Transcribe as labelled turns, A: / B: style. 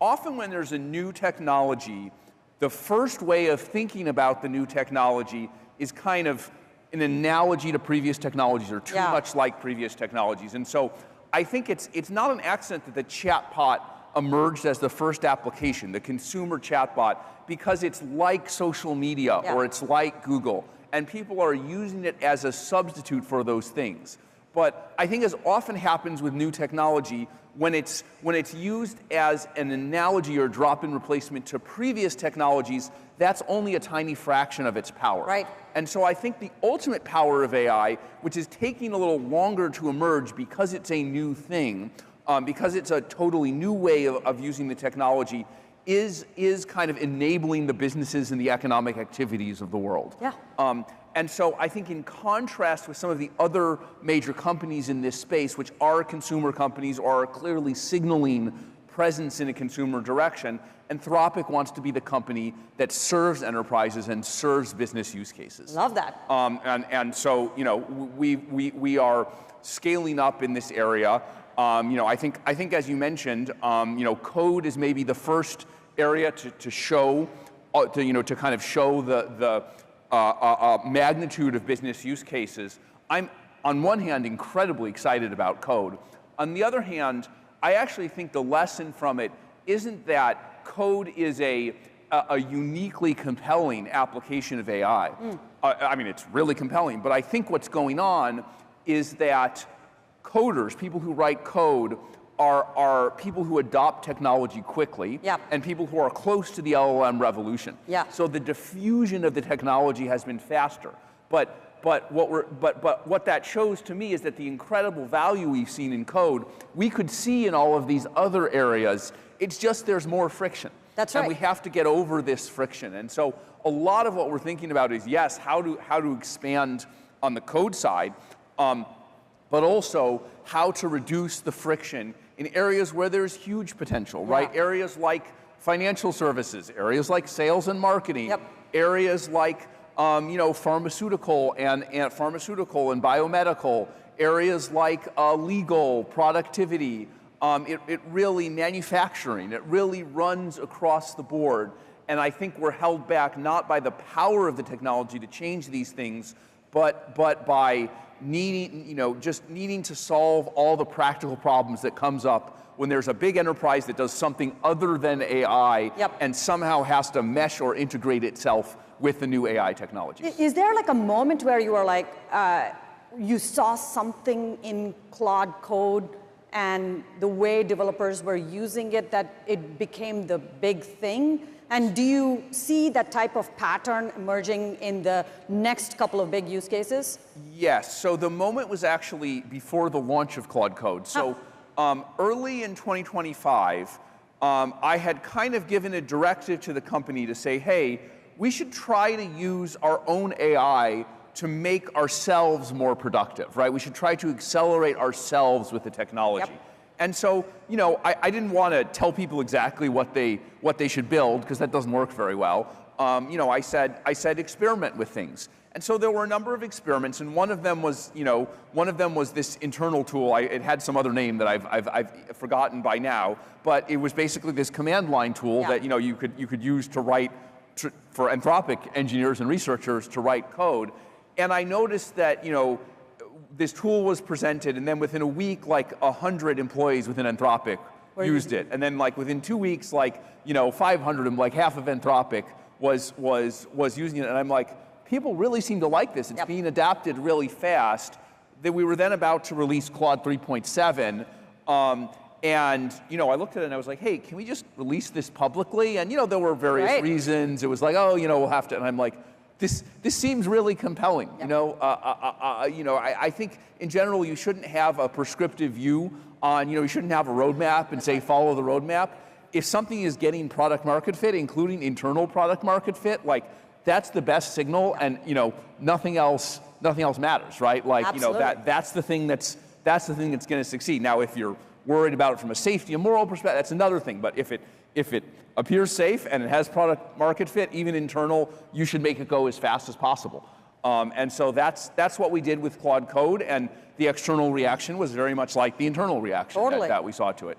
A: often when there's a new technology, the first way of thinking about the new technology is kind of an analogy to previous technologies or too much like previous technologies. And so I think it's not an accident that the chatbot emerged as the first application, the consumer chatbot, because it's like social media or it's like Google, and people are using it as a substitute for those things. But I think as often happens with new technology, when it's used as an analogy or drop-in replacement to previous technologies, that's only a tiny fraction of its power.
B: Right.
A: And so I think the ultimate power of AI, which is taking a little longer to emerge because it's a new thing, because it's a totally new way of using the technology, is kind of enabling the businesses and the economic activities of the world.
B: Yeah.
A: And so I think in contrast with some of the other major companies in this space, which are consumer companies or are clearly signaling presence in a consumer direction, Anthropic wants to be the company that serves enterprises and serves business use cases.
B: Love that.
A: And so, you know, we are scaling up in this area. You know, I think as you mentioned, you know, code is maybe the first area to show, to kind of show the magnitude of business use cases. I'm, on one hand, incredibly excited about code. On the other hand, I actually think the lesson from it isn't that code is a uniquely compelling application of AI. I mean, it's really compelling, but I think what's going on is that coders, people who write code, are people who adopt technology quickly and people who are close to the LLM revolution. So the diffusion of the technology has been faster. But what that shows to me is that the incredible value we've seen in code, we could see in all of these other areas. It's just there's more friction.
B: That's right.
A: And we have to get over this friction. And so a lot of what we're thinking about is, yes, how to expand on the code side, but also how to reduce the friction in areas where there's huge potential, right? Areas like financial services, areas like sales and marketing, areas like you know, pharmaceutical and biomedical, areas like legal, productivity, it really manufacturing, it really runs across the board. And I think we're held back not by the power of the technology to change these things, but by needing, you know, just needing to solve all the practical problems that comes up when there's a big enterprise that does something other than AI and somehow has to mesh or integrate itself with the new AI technology.
B: Is there like a moment where you were like, you saw something in Claude Code and the way developers were using it that it became the big thing? And do you see that type of pattern emerging in the next couple of big use cases?
A: Yes, so the moment was actually before the launch of Claude Code. So early in 2025, I had kind of given a directive to the company to say, hey, we should try to use our own AI to make ourselves more productive, right? We should try to accelerate ourselves with the technology. And so, you know, I didn't want to tell people exactly what they should build, because that doesn't work very well. You know, I said experiment with things. And so there were a number of experiments, and one of them was, you know, this internal tool. It had some other name that I've forgotten by now, but it was basically this command line tool that, you know, you could use to write for Anthropic engineers and researchers to write code. And I noticed that, you know, this tool was presented, and then within a week, like 100 employees within Anthropic used it. And then like within 2 weeks, like, you know, 500 and like half of Anthropic was using it. And I'm like, people really seem to like this. It's being adapted really fast. That we were then about to release Claude 3.7. And, you know, I looked at it and I was like, hey, can we just release this publicly? And, you know, there were various reasons. It was like, oh, you know, we'll have to. And I'm like, this seems really compelling. You know, I think in general you shouldn't have a prescriptive view on, you know, you shouldn't have a roadmap and say follow the roadmap. If something is getting product market fit, including internal product market fit, like that's the best signal, and you know, nothing else matters, right? Like you know, that's the thing that's going to succeed. Now, if you're worried about it from a safety and moral perspective, that's another thing. But if it appears safe and it has product market fit, even internal, you should make it go as fast as possible. And so that's what we did with Claude Code, and the external reaction was very much like the internal reaction that we saw to it.